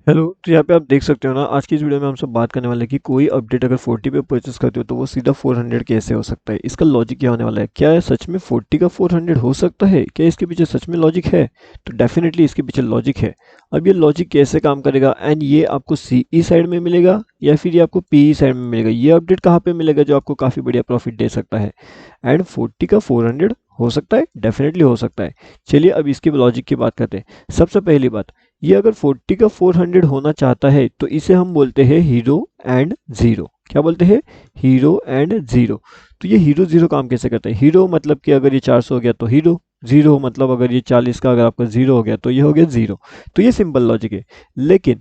Hello. तो यहाँ पे आप देख सकते हो ना, आज की इस वीडियो में हम सब बात करने वाले हैं कि कोई अपडेट अगर 40 पे परचेस करते हो तो वो सीधा 400 कैसे हो सकता है। इसका लॉजिक क्या होने वाला है, क्या है सच में 40 का 400 हो सकता है, क्या इसके पीछे सच में लॉजिक है? तो डेफिनेटली इसके पीछे लॉजिक है। अब ये लॉजिक कैसे काम करेगा एंड ये आपको सीई साइड में मिलेगा या फिर ये आपको पीई साइड में मिलेगा, ये अपडेट कहाँ पे मिलेगा जो आपको काफ़ी बढ़िया प्रॉफिट दे सकता है एंड 40 का 400 हो सकता है, डेफिनेटली हो सकता है। चलिए अब इसके लॉजिक की बात करते हैं। सबसे पहली बात, ये अगर 40 का 400 होना चाहता है तो इसे हम बोलते हैं हीरो एंड जीरो। क्या बोलते हैं? Hero and zero. तो ये हीरो जीरो काम कैसे करता है? हीरो मतलब कि अगर ये 400 हो गया तो हीरो, जीरो मतलब अगर ये 40 का अगर आपका जीरो हो गया तो ये हो गया जीरो। तो ये सिंपल लॉजिक है, लेकिन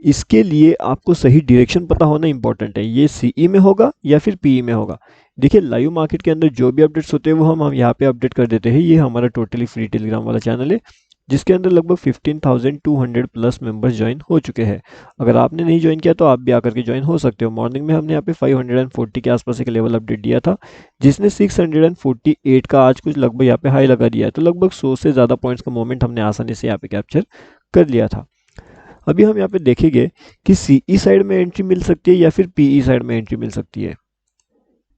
इसके लिए आपको सही डायरेक्शन पता होना इंपॉर्टेंट है। ये सीई में होगा या फिर पीई में होगा। देखिए लाइव मार्केट के अंदर जो भी अपडेट्स होते हैं वो हम यहाँ पे अपडेट कर देते हैं। ये हमारा टोटली फ्री टेलीग्राम वाला चैनल है जिसके अंदर लगभग 15,200 प्लस मेंबर्स ज्वाइन हो चुके हैं। अगर आपने नहीं ज्वाइन किया तो आप भी आकर के ज्वाइन हो सकते हो। मॉर्निंग में हमने यहाँ पे 540 के आसपास एक लेवल अपडेट दिया था जिसने 648 का आज कुछ लगभग यहाँ पे हाई लगा दिया है। तो लगभग 100 से ज़्यादा पॉइंट्स का मोमेंट हमने आसानी से यहाँ पे कैप्चर कर लिया था। अभी हम यहाँ पे देखेंगे कि सीई साइड में एंट्री मिल सकती है या फिर पीई साइड में एंट्री मिल सकती है।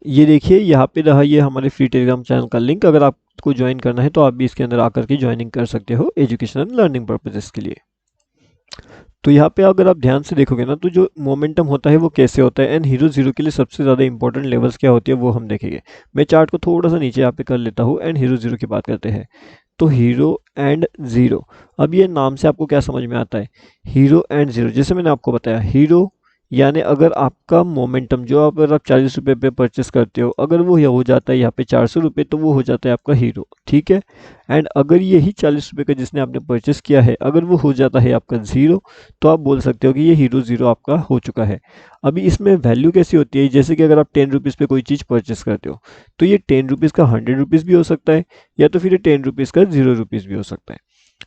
ये देखिए यहाँ पे रहा ये हमारे फ्री टेलीग्राम चैनल का लिंक। अगर आपको ज्वाइन करना है तो आप भी इसके अंदर आकर के ज्वाइनिंग कर सकते हो एजुकेशनल लर्निंग पर्पजेस के लिए। तो यहाँ पे अगर आप ध्यान से देखोगे ना तो जो मोमेंटम होता है वो कैसे होता है एंड हीरो जीरो के लिए सबसे ज़्यादा इंपॉर्टेंट लेवल्स क्या होती है वो हम देखेंगे। मैं चार्ट को थोड़ा सा नीचे यहाँ पे कर लेता हूँ एंड हीरो जीरो की बात करते हैं। तो हीरो एंड ज़ीरो, अब ये नाम से आपको क्या समझ में आता है? हीरो एंड ज़ीरो, जैसे मैंने आपको बताया हीरो यानी अगर आपका मोमेंटम जो अगर आप 40 रुपये पे परचेस करते हो अगर वो हो जाता है यहाँ पे 400 रुपये तो वो हो जाता है आपका हीरो, ठीक है। एंड अगर यही 40 रुपये का जिसने आपने परचेस किया है अगर वो हो जाता है आपका ज़ीरो तो आप बोल सकते हो कि ये हीरो ज़ीरो आपका हो चुका है। अभी इसमें वैल्यू कैसी होती है, जैसे कि अगर आप 10 रुपीज़ पे कोई चीज़ परचेस करते हो तो ये 10 रुपीज़ का 100 रुपीज़ भी हो सकता है या तो फिर ये 10 रुपीज़ का 0 रुपीज़ भी हो सकता है।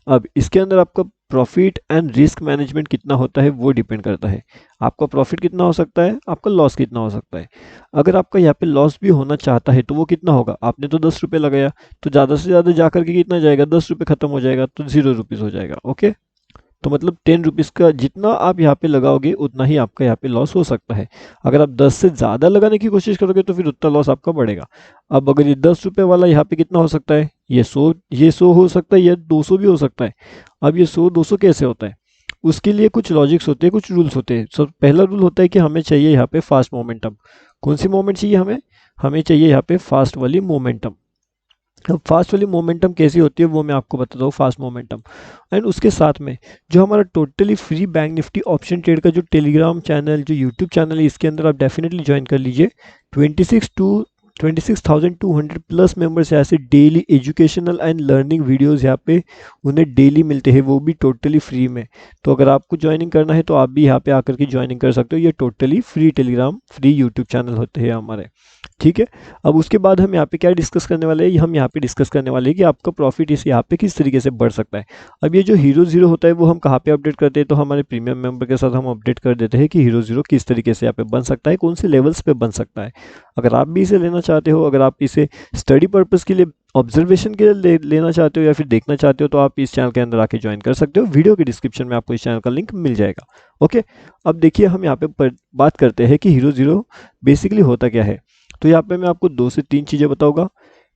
अब इसके अंदर आपका प्रॉफिट एंड रिस्क मैनेजमेंट कितना होता है वो डिपेंड करता है। आपका प्रॉफिट कितना हो सकता है, आपका लॉस कितना हो सकता है। अगर आपका यहाँ पे लॉस भी होना चाहता है तो वो कितना होगा? आपने तो 10 रुपये लगाया तो ज़्यादा से ज़्यादा जा करके कितना जाएगा? 10 रुपये खत्म हो जाएगा तो 0 रुपीज़ हो जाएगा। ओके, तो मतलब 10 रुपीज़ का जितना आप यहाँ पे लगाओगे उतना ही आपका यहाँ पे लॉस हो सकता है। अगर आप 10 से ज़्यादा लगाने की कोशिश करोगे तो फिर उतना लॉस आपका बढ़ेगा। अब अगर ये 10 रुपये वाला यहाँ पे कितना हो सकता है? ये 100 हो सकता है या 200 भी हो सकता है। अब ये 100 200 कैसे होता है? उसके लिए कुछ लॉजिक्स होते हैं, कुछ रूल्स होते हैं। सब पहला रूल होता है कि हमें चाहिए यहाँ पे फास्ट मोमेंटम। कौन सी मोमेंट चाहिए हमें? हमें चाहिए यहाँ पे फास्ट वाली मोमेंटम। अब फास्ट वाली मोमेंटम कैसी होती है वो मैं आपको बताता हूँ। फास्ट मोमेंटम एंड उसके साथ में जो हमारा totally free bank Nifty option trade का जो टेलीग्राम चैनल, जो यूट्यूब चैनल है, इसके अंदर आप डेफिनेटली ज्वाइन कर लीजिए। 26,200 प्लस मेंबर्स यहाँ से daily educational and learning videos यहाँ पे उन्हें डेली मिलते हैं, वो भी टोटली फ्री में। तो अगर आपको ज्वाइनिंग करना है तो आप भी यहाँ पे आकर के ज्वाइनिंग कर सकते हो। ये totally free Telegram free YouTube channel होते हैं हमारे, ठीक है। अब उसके बाद हम यहाँ पे क्या डिस्कस करने वाले हैं? हम यहाँ पे डिस्कस करने वाले हैं कि आपका प्रॉफिट इस यहाँ पे किस तरीके से बढ़ सकता है। अब ये जो हीरो जीरो होता है वो हम कहाँ पे अपडेट करते हैं? तो हमारे प्रीमियम मेंबर के साथ हम अपडेट कर देते हैं कि हीरो जीरो किस तरीके से यहाँ पे बन सकता है, कौन से लेवल्स पे बन सकता है। अगर आप भी इसे लेना चाहते हो, अगर आप इसे स्टडी पर्पज़ के लिए, ऑब्जर्वेशन के लिए लेना चाहते हो या फिर देखना चाहते हो तो आप इस चैनल के अंदर आके ज्वाइन कर सकते हो। वीडियो के डिस्क्रिप्शन में आपको इस चैनल का लिंक मिल जाएगा। ओके, अब देखिए हम यहाँ पे बात करते हैं कि हीरो जीरो बेसिकली होता क्या है। तो यहाँ पे मैं आपको 2 से 3 चीज़ें बताऊंगा।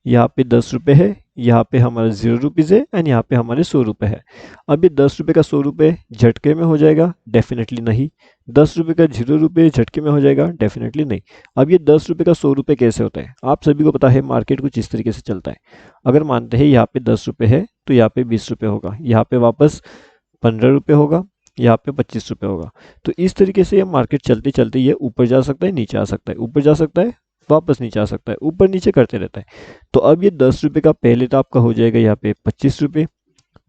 यहाँ पे 10 रुपये है, यहाँ पे हमारा 0 रुपीज़ है एंड यहाँ पे हमारे 100 रुपये है। अब ये 10 रुपये का 100 रुपये झटके में हो जाएगा? डेफिनेटली नहीं। 10 रुपये का 0 रुपये झटके में हो जाएगा? डेफिनेटली नहीं। अब ये 10 रुपये का 100 रुपये कैसे होता है? आप सभी को पता है मार्केट कुछ इस तरीके से चलता है। अगर मानते हैं यहाँ पे 10 रुपये है तो यहाँ पे 20 रुपये होगा, यहाँ पे वापस 15 रुपये होगा, यहाँ पे 25 रुपये होगा। तो इस तरीके से ये मार्केट चलते चलते ये ऊपर जा सकता है, नीचे आ सकता है, ऊपर जा सकता है, वापस नीचे आ सकता है, ऊपर नीचे करते रहता है। तो अब ये 10 रुपये का पहले तो आपका हो जाएगा यहाँ पे 25 रुपये,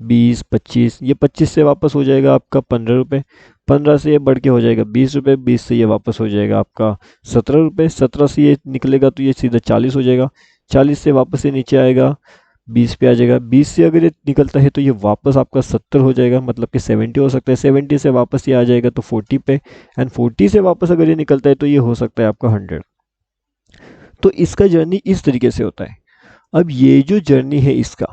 20 25, ये 25 से वापस हो जाएगा आपका 15 रुपये, 15 से ये बढ़ के हो जाएगा 20 रुपये, 20 से ये वापस हो जाएगा आपका 17 रुपये, 17 से ये निकलेगा तो ये सीधा 40 हो जाएगा, 40 से वापस ये नीचे आएगा 20 पे आ जाएगा, 20 से अगर ये निकलता है तो ये वापस आपका 70 हो जाएगा, मतलब कि 70 हो सकता है, 70 से वापस ये आ जाएगा तो 40 पे एंड 40 से वापस अगर ये निकलता है तो ये हो सकता है आपका 100। तो इसका जर्नी इस तरीके से होता है। अब ये जो जर्नी है इसका,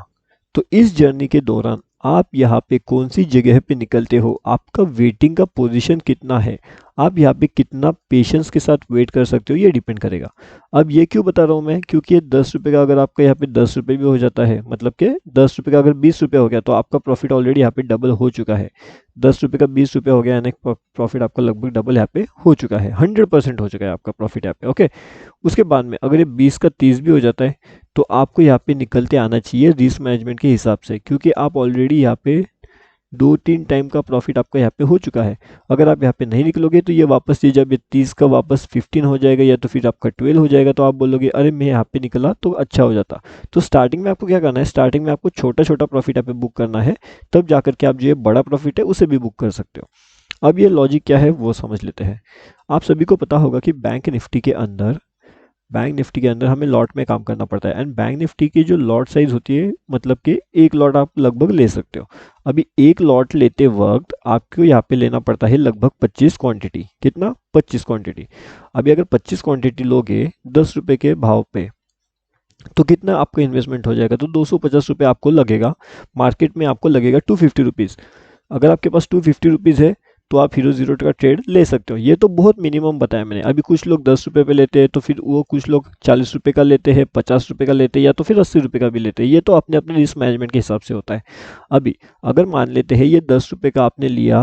तो इस जर्नी के दौरान आप यहाँ पे कौन सी जगह पे निकलते हो, आपका वेटिंग का पोजीशन कितना है, आप यहाँ पे कितना पेशेंस के साथ वेट कर सकते हो, ये डिपेंड करेगा। अब ये क्यों बता रहा हूँ मैं, क्योंकि ये 10 रुपये का अगर आपका यहाँ पे 10 रुपये भी हो जाता है, मतलब कि 10 रुपये का अगर 20 रुपये हो गया तो आपका प्रॉफिट ऑलरेडी यहाँ पे डबल हो चुका है। 10 रुपये का 20 रुपये हो गया यानी प्रॉफिट आपका लगभग डबल यहाँ पे हो चुका है, 100% हो चुका है आपका प्रॉफिट यहाँ पे। ओके, उसके बाद में अगर ये 20 का 30 भी हो जाता है तो आपको यहाँ पे निकलते आना चाहिए रिस्क मैनेजमेंट के हिसाब से, क्योंकि आप ऑलरेडी यहाँ पे 2-3 टाइम का प्रॉफिट आपका यहाँ पे हो चुका है। अगर आप यहाँ पे नहीं निकलोगे तो ये वापस ये जब ये 30 का वापस 15 हो जाएगा या तो फिर आपका 12 हो जाएगा, तो आप बोलोगे अरे मैं यहाँ पे निकला तो अच्छा हो जाता। तो स्टार्टिंग में आपको क्या करना है, स्टार्टिंग में आपको छोटा छोटा प्रॉफिट यहाँ पे बुक करना है, तब जाकर के आप जो ये बड़ा प्रॉफिट है उसे भी बुक कर सकते हो। अब ये लॉजिक क्या है वो समझ लेते हैं। आप सभी को पता होगा कि बैंक निफ्टी के अंदर हमें लॉट में काम करना पड़ता है, एंड बैंक निफ्टी की जो लॉट साइज होती है, मतलब कि एक लॉट आप लगभग ले सकते हो। अभी एक लॉट लेते वक्त आपको यहाँ पे लेना पड़ता है लगभग 25 क्वांटिटी। कितना? 25 क्वांटिटी। अभी अगर 25 क्वांटिटी लोगे 10 रुपये के भाव पे तो कितना आपका इन्वेस्टमेंट हो जाएगा, तो 250 रुपये आपको लगेगा। मार्केट में आपको लगेगा 250 रुपीज़। अगर आपके पास 250 रुपीज़ है तो आप हीरो जीरो का ट्रेड ले सकते हो। ये तो बहुत मिनिमम बताया मैंने। अभी कुछ लोग 10 रुपये पे लेते हैं, तो फिर वो कुछ लोग 40 रुपये का लेते हैं, 50 रुपये का लेते हैं, या तो फिर 80 रुपये का भी लेते हैं। ये तो अपने अपने रिस्क मैनेजमेंट के हिसाब से होता है। अभी अगर मान लेते हैं ये 10 रुपये का आपने लिया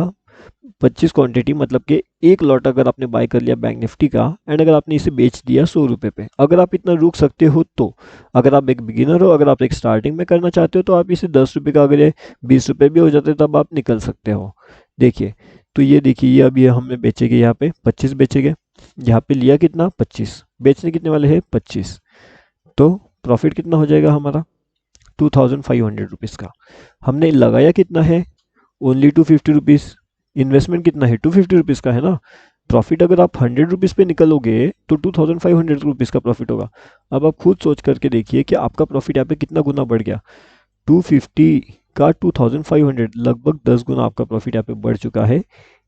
25 क्वांटिटी, मतलब कि एक लॉट अगर आपने बाय कर लिया बैंक निफ्टी का, एंड अगर आपने इसे बेच दिया 100 रुपये पे, अगर आप इतना रुक सकते हो तो, अगर आप एक बिगिनर हो, अगर आप एक स्टार्टिंग में करना चाहते हो तो आप इसे 10 रुपये का, अगर ये 20 रुपये भी हो जाते हैं तब आप निकल सकते हो। देखिए, तो ये देखिए, ये अभी हमने बेचेंगे यहाँ पे 25 बेचेंगे, यहाँ पे लिया कितना 25, बेचने कितने वाले हैं 25, तो प्रॉफिट कितना हो जाएगा हमारा 2500 रुपीज़ का। हमने लगाया कितना है, ओनली 250 रुपीज़। इन्वेस्टमेंट कितना है 250 रुपीज़ का है ना। प्रॉफिट अगर आप 100 रुपीज़ पे निकलोगे तो 2500 रुपीज़ का प्रॉफिट होगा। अब आप खुद सोच करके देखिए कि आपका प्रॉफिट यहाँ पे कितना गुना बढ़ गया। 250 का 2500, लगभग 10 गुना आपका प्रॉफिट यहाँ पे बढ़ चुका है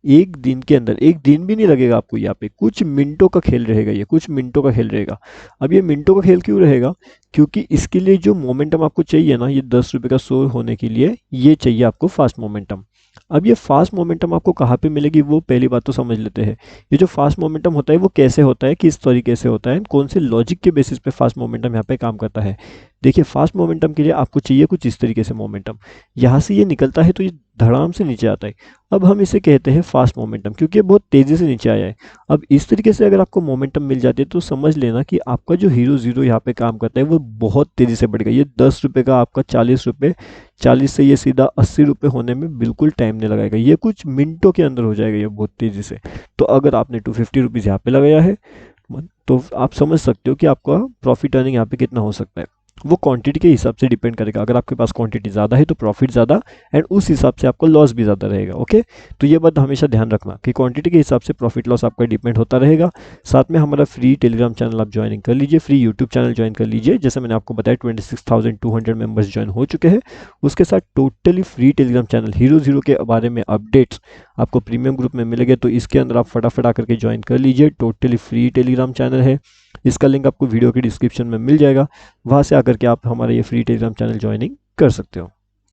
एक दिन के अंदर। एक दिन भी नहीं लगेगा आपको, यहाँ पे कुछ मिनटों का खेल रहेगा, ये कुछ मिनटों का खेल रहेगा। अब ये मिनटों का खेल क्यों रहेगा, क्योंकि इसके लिए जो मोमेंटम आपको चाहिए ना, ये 10 रुपये का शो होने के लिए ये चाहिए आपको फास्ट मोमेंटम। अब ये फास्ट मोमेंटम आपको कहाँ पे मिलेगी, वो पहली बात तो समझ लेते हैं। ये जो फास्ट मोमेंटम होता है वो कैसे होता है, किस तरीके से होता है, कौन से लॉजिक के बेसिस पे फास्ट मोमेंटम यहाँ पे काम करता है। देखिए, फास्ट मोमेंटम के लिए आपको चाहिए कुछ इस तरीके से मोमेंटम, यहाँ से ये निकलता है तो ये धड़ाम से नीचे आता है। अब हम इसे कहते हैं फास्ट मोमेंटम, क्योंकि ये बहुत तेज़ी से नीचे आया है। अब इस तरीके से अगर आपको मोमेंटम मिल जाती है तो समझ लेना कि आपका जो हीरो जीरो यहाँ पे काम करता है वो बहुत तेज़ी से बढ़ेगा। ये 10 रुपये का आपका 40 रुपये, 40 से ये सीधा 80 रुपये होने में बिल्कुल टाइम नहीं लगाएगा, ये कुछ मिनटों के अंदर हो जाएगा ये बहुत तेज़ी से। तो अगर आपने 250 रुपीज़ यहाँ पे लगाया है तो आप समझ सकते हो कि आपका प्रॉफिट अर्निंग यहाँ पे कितना हो सकता है। वो क्वांटिटी के हिसाब से डिपेंड करेगा। अगर आपके पास क्वांटिटी ज़्यादा है तो प्रॉफिट ज़्यादा, एंड उस हिसाब से आपको लॉस भी ज़्यादा रहेगा। ओके, तो ये बात हमेशा ध्यान रखना कि क्वांटिटी के हिसाब से प्रॉफिट लॉस आपका डिपेंड होता रहेगा। साथ में हमारा फ्री टेलीग्राम चैनल आप ज्वाइन कर लीजिए, फ्री यूट्यूब चैनल ज्वाइन कर लीजिए। जैसे मैंने आपको बताया 26,200 मेंबर्स ज्वाइन हो चुके हैं। उसके साथ totally free Telegram channel hero zero के बारे में अपडेट्स आपको प्रीमियम ग्रुप में मिलेंगे, तो इसके अंदर आप फटाफट आकर के ज्वाइन कर लीजिए। टोटली फ्री टेलीग्राम चैनल है, इसका लिंक आपको वीडियो के डिस्क्रिप्शन में मिल जाएगा। वहाँ से आकर के आप हमारा ये फ्री टेलीग्राम चैनल ज्वाइनिंग कर सकते हो।